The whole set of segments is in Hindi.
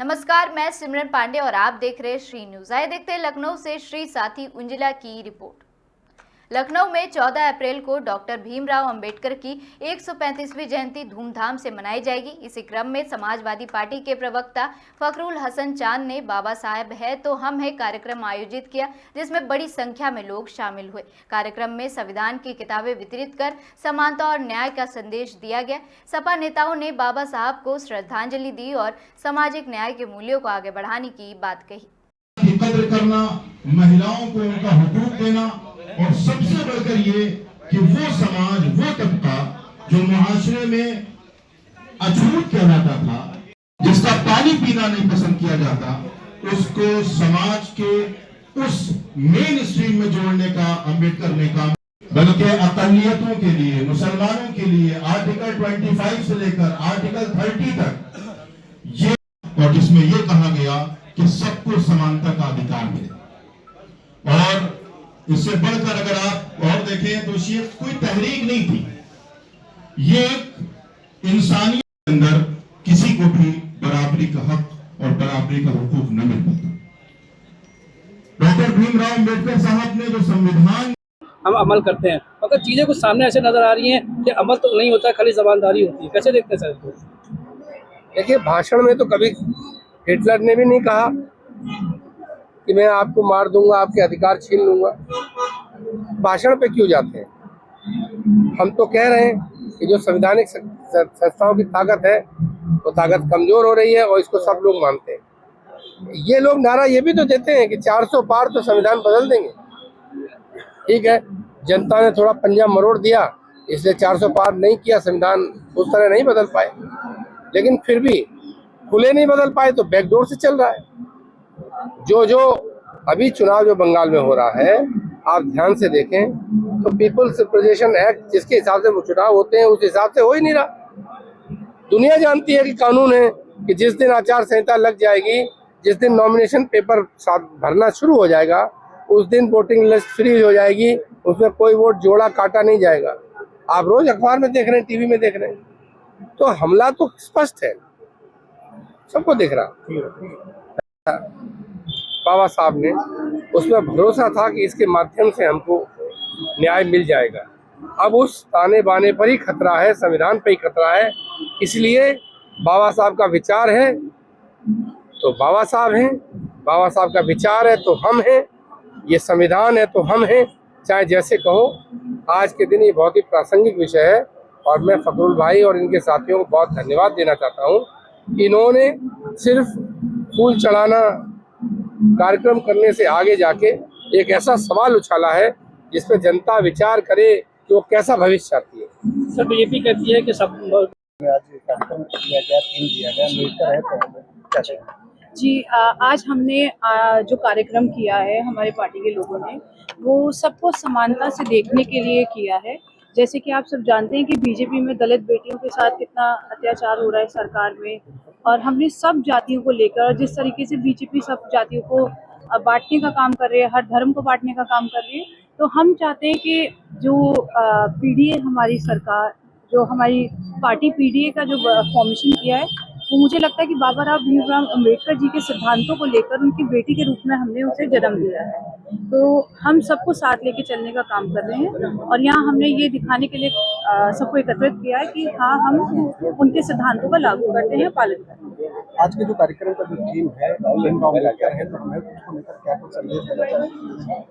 नमस्कार, मैं सिमरन पांडे और आप देख रहे हैं श्री न्यूज। आइए देखते हैं लखनऊ से श्री साथी उंजिला की रिपोर्ट। लखनऊ में 14 अप्रैल को डॉक्टर भीमराव अंबेडकर की 135वीं जयंती धूमधाम से मनाई जाएगी। इसी क्रम में समाजवादी पार्टी के प्रवक्ता फखरुल हसन चांद ने बाबा साहब है तो हम है कार्यक्रम आयोजित किया, जिसमें बड़ी संख्या में लोग शामिल हुए। कार्यक्रम में संविधान की किताबें वितरित कर समानता और न्याय का संदेश दिया गया। सपा नेताओं ने बाबा साहब को श्रद्धांजलि दी और सामाजिक न्याय के मूल्यों को आगे बढ़ाने की बात कही। कद्र करना, महिलाओं को उनका हुकूक देना और सबसे बढ़कर ये कि वो समाज, वो तबका जो मुआशरे में अछूत कहलाता था, जिसका पानी पीना नहीं पसंद किया जाता, उसको समाज के उस मेन स्ट्रीम में जोड़ने का अम्बेडकर ने काम, बल्कि अक़लियतों के लिए, मुसलमानों के लिए आर्टिकल 25 से लेकर आर्टिकल 30 तक ये, और इसमें ये कहा गया कि सबको समानता का अधिकार मिले। और इससे बढ़कर अगर आप और देखें तो ये कोई तहरीक नहीं थी, ये एक इंसानियत के अंदर किसी को भी बराबरी का हक और बराबरी का हुकूक न मिल पाता। डॉक्टर भीमराव अंबेडकर साहब ने जो संविधान हम अमल करते हैं, मगर चीजें कुछ सामने ऐसे नजर आ रही हैं कि अमल तो नहीं होता, खाली जबानदारी होती है। कैसे देखते हैं सर इसको? देखिए, भाषण में तो कभी हिटलर ने भी नहीं कहा कि मैं आपको मार दूंगा, आपके अधिकार छीन लूंगा। भाषण पे क्यों जाते हैं? हम तो कह रहे हैं कि जो संवैधानिक संस्थाओं की ताकत है वो ताकत कमजोर हो रही है और इसको सब लोग मानते हैं। ये लोग नारा ये भी तो देते हैं कि 400 पार तो संविधान बदल देंगे। ठीक है, जनता ने थोड़ा पंजा मरोड़ दिया, इसलिए 400 पार नहीं किया, संविधान उस तरह नहीं बदल पाए, लेकिन फिर भी खुले नहीं बदल पाए तो बैकडोर से चल रहा है। जो अभी चुनाव जो बंगाल में हो रहा है, आप ध्यान से देखें तो पीपल्स रिप्रेजेंटेशन एक्ट जिसके हिसाब से वो चुनाव होते हैं उस हिसाब से हो ही नहीं रहा। दुनिया जानती है कि कानून है कि जिस दिन आचार संहिता लग जाएगी, जिस दिन नॉमिनेशन पेपर भरना शुरू हो जाएगा, उस दिन वोटिंग लिस्ट फ्रीज हो जाएगी, उसमें कोई वोट जोड़ा काटा नहीं जाएगा। आप रोज अखबार में देख रहे हैं, टीवी में देख रहे हैं, तो हमला तो स्पष्ट है, सबको दिख रहा। बाबा साहब ने उसमें भरोसा था कि इसके माध्यम से हमको न्याय मिल जाएगा। अब उस ताने बाने पर ही खतरा है, संविधान पर ही खतरा है। इसलिए बाबा साहब का विचार है तो बाबा साहब हैं, बाबा साहब का विचार है तो हम हैं, ये संविधान है तो हम हैं, चाहे जैसे कहो। आज के दिन ये बहुत ही प्रासंगिक विषय है और मैं फखरुल भाई और इनके साथियों को बहुत धन्यवाद देना चाहता हूँ। इन्होंने सिर्फ फूल चढ़ाना कार्यक्रम करने से आगे जाके एक ऐसा सवाल उछाला है जिसपे जनता विचार करे कि वो कैसा भविष्य चाहती है। सर, बीजेपी कहती है कि सब कार्यक्रम किया गया, थीम दिया गया, अम्बेडकर है तो क्या चाहिए? जी, आज हमने जो कार्यक्रम किया है हमारे पार्टी के लोगों ने, वो सबको समानता से देखने के लिए किया है। जैसे कि आप सब जानते हैं कि बीजेपी में दलित बेटियों के साथ कितना अत्याचार हो रहा है सरकार में, और हमने सब जातियों को लेकर, जिस तरीके से बीजेपी सब जातियों को बांटने का काम कर रही है, हर धर्म को बांटने का काम कर रही है, तो हम चाहते हैं कि जो पीडीए हमारी सरकार, जो हमारी पार्टी पीडीए का जो फॉर्मेशन किया है, वो मुझे लगता है कि बाबा साहब भीमराव अंबेडकर जी के सिद्धांतों को लेकर उनकी बेटी के रूप में हमने उसे जन्म दिया है। तो हम सबको साथ लेके चलने का काम कर रहे हैं और यहाँ हमने ये दिखाने के लिए सबको एकत्रित किया है कि हाँ, हम उनके सिद्धांतों का लागू करते हैं, पालन करते हैं। आज के जो कार्यक्रम का जो थीम है, अम्बेडकर है तो हमें उसको लेकर क्या कुछ संदेश देना चाहिए?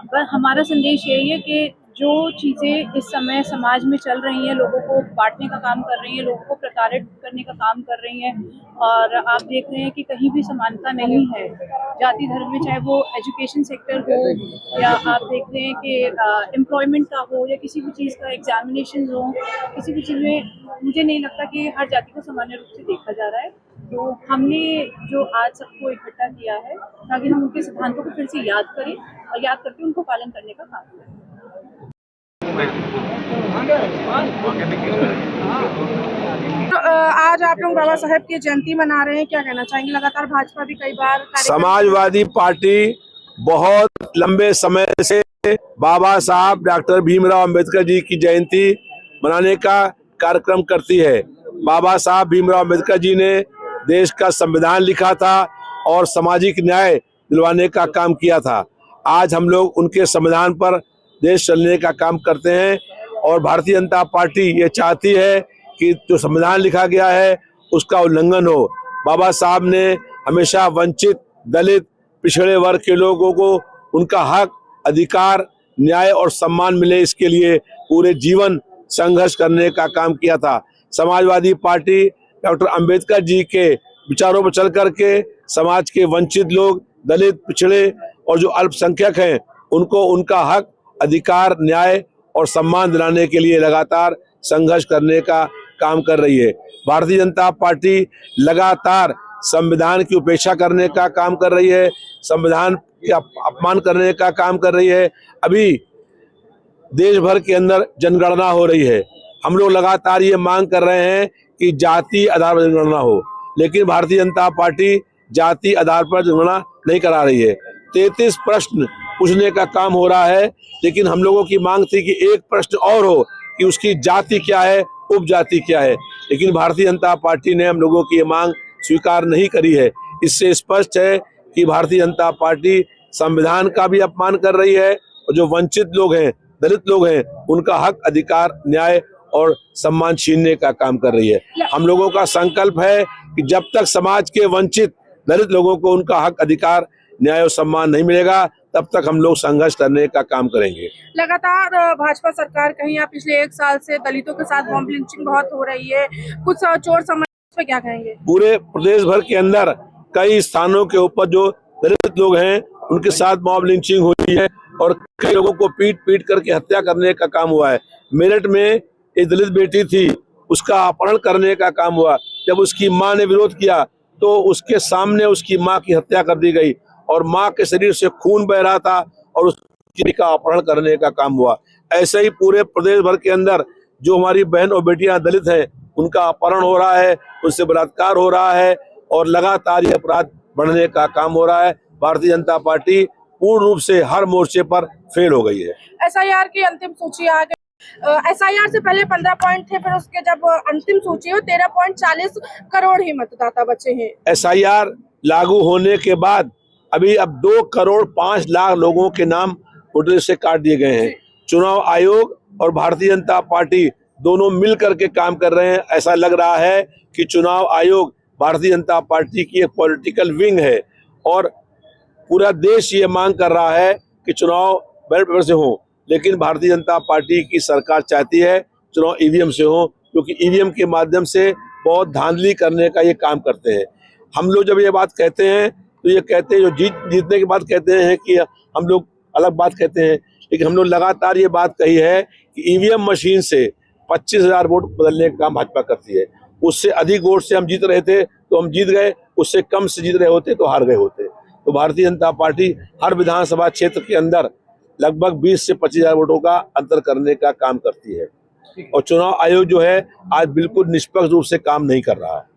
पर हमारा संदेश यही है कि जो चीज़ें इस समय समाज में चल रही हैं, लोगों को बांटने का काम कर रही हैं, लोगों को प्रताड़ित करने का काम कर रही हैं, और आप देख रहे हैं कि कहीं भी समानता नहीं है जाति धर्म में, चाहे वो एजुकेशन सेक्टर हो या आप देख रहे हैं कि एम्प्लॉयमेंट का हो या किसी भी चीज़ का एग्जामिनेशन हो, किसी भी चीज़ में मुझे नहीं लगता कि हर जाति को सामान्य रूप से देखा जा रहा है। तो हमने जो आज सबको इकट्ठा किया है ताकि हम उनके सिद्धांतों को फिर से याद करें और याद करके उनको पालन करने का काम करें। आज आप लोग बाबा साहेब की जयंती मना रहे हैं, क्या कहना चाहेंगे? लगातार भाजपा भी कई बार समाजवादी पार्टी बहुत लंबे समय से बाबा साहब डॉक्टर भीमराव अंबेडकर जी की जयंती मनाने का कार्यक्रम करती है। बाबा साहब भीमराव अंबेडकर जी ने देश का संविधान लिखा था और सामाजिक न्याय दिलवाने का काम किया था। आज हम लोग उनके संविधान पर देश चलने का काम करते हैं और भारतीय जनता पार्टी ये चाहती है कि जो संविधान लिखा गया है उसका उल्लंघन हो। बाबा साहब ने हमेशा वंचित, दलित, पिछड़े वर्ग के लोगों को उनका हक, अधिकार, न्याय और सम्मान मिले, इसके लिए पूरे जीवन संघर्ष करने का काम किया था। समाजवादी पार्टी डॉक्टर अंबेडकर जी के विचारों पर चल करके समाज के वंचित लोग, दलित, पिछड़े और जो अल्पसंख्यक हैं उनको उनका हक, अधिकार, न्याय और सम्मान दिलाने के लिए लगातार संघर्ष करने का काम कर रही है। भारतीय जनता पार्टी लगातार संविधान की उपेक्षा करने का काम कर रही है, संविधान का अपमान करने का काम कर रही है। अभी देश भर के अंदर जनगणना हो रही है। हम लोग लगातार ये मांग कर रहे हैं कि जाति आधार पर जनगणना हो, लेकिन भारतीय जनता पार्टी जाति आधार पर जनगणना नहीं करा रही है। 33 प्रश्न पूछने का काम हो रहा है, लेकिन हम लोगों की मांग थी कि एक प्रश्न और हो कि उसकी जाति क्या है, उपजाति क्या है, लेकिन भारतीय जनता पार्टी ने हम लोगों की ये मांग स्वीकार नहीं करी है। इससे स्पष्ट है कि भारतीय जनता पार्टी संविधान का भी अपमान कर रही है और जो वंचित लोग हैं, दलित लोग हैं, उनका हक, अधिकार, न्याय और सम्मान छीनने का काम कर रही है। हम लोगों का संकल्प है कि जब तक समाज के वंचित दलित लोगों को उनका हक, अधिकार, न्याय और सम्मान नहीं मिलेगा, तब तक हम लोग संघर्ष करने का काम करेंगे। लगातार भाजपा सरकार कहीं या पिछले 1 साल से दलितों के साथ बॉम्ब लिंचिंग बहुत हो रही है, कुछ चोर समझ पे क्या कहेंगे? पूरे प्रदेश भर के अंदर कई स्थानों के ऊपर जो दलित लोग हैं उनके साथ मॉब लिंचिंग हुई है और कई लोगों को पीट पीट करके हत्या करने का काम हुआ है। मेरठ में एक दलित बेटी थी, उसका अपहरण करने का काम हुआ। जब उसकी मां ने विरोध किया तो उसके सामने उसकी मां की हत्या कर दी गई और मां के शरीर से खून बह रहा था और उसकी का अपहरण करने का काम हुआ। ऐसे ही पूरे प्रदेश भर के अंदर जो हमारी बहन और बेटियां दलित हैं उनका अपहरण हो रहा है, उनसे बलात्कार हो रहा है और लगातार ये अपराध बढ़ने का काम हो रहा है। भारतीय जनता पार्टी पूर्ण रूप से हर मोर्चे पर फेल हो गई है। SIR की अंतिम सूची आ गई। SIR से पहले 15 पॉइंट थे, फिर उसके जब अंतिम सूची हो 13.40 करोड़ ही मतदाता बचे हैं। SIR लागू होने के बाद अभी अब 2 करोड़ 5 लाख लोगों के नाम वोटर से काट दिए गए हैं। चुनाव आयोग और भारतीय जनता पार्टी दोनों मिल करके काम कर रहे हैं। ऐसा लग रहा है कि चुनाव आयोग भारतीय जनता पार्टी की एक पॉलिटिकल विंग है और पूरा देश ये मांग कर रहा है कि चुनाव बैलेट पेपर से हो, लेकिन भारतीय जनता पार्टी की सरकार चाहती है चुनाव EVM से हो, क्योंकि EVM के माध्यम से बहुत धांधली करने का ये काम करते हैं। हम लोग जब ये बात कहते हैं तो ये कहते हैं, जो जीतने के बाद कहते हैं कि हम लोग अलग बात कहते हैं, लेकिन हम लोग लगातार ये बात कही है कि EVM मशीन से 25,000 वोट बदलने का काम भाजपा करती है। उससे अधिक वोट से हम जीत रहे थे तो हम जीत गए, उससे कम से जीत रहे होते तो हार गए होते। तो भारतीय जनता पार्टी हर विधानसभा क्षेत्र के अंदर लगभग 20 से 25,000 वोटों का अंतर करने का काम करती है और चुनाव आयोग जो है आज बिल्कुल निष्पक्ष रूप से काम नहीं कर रहा है।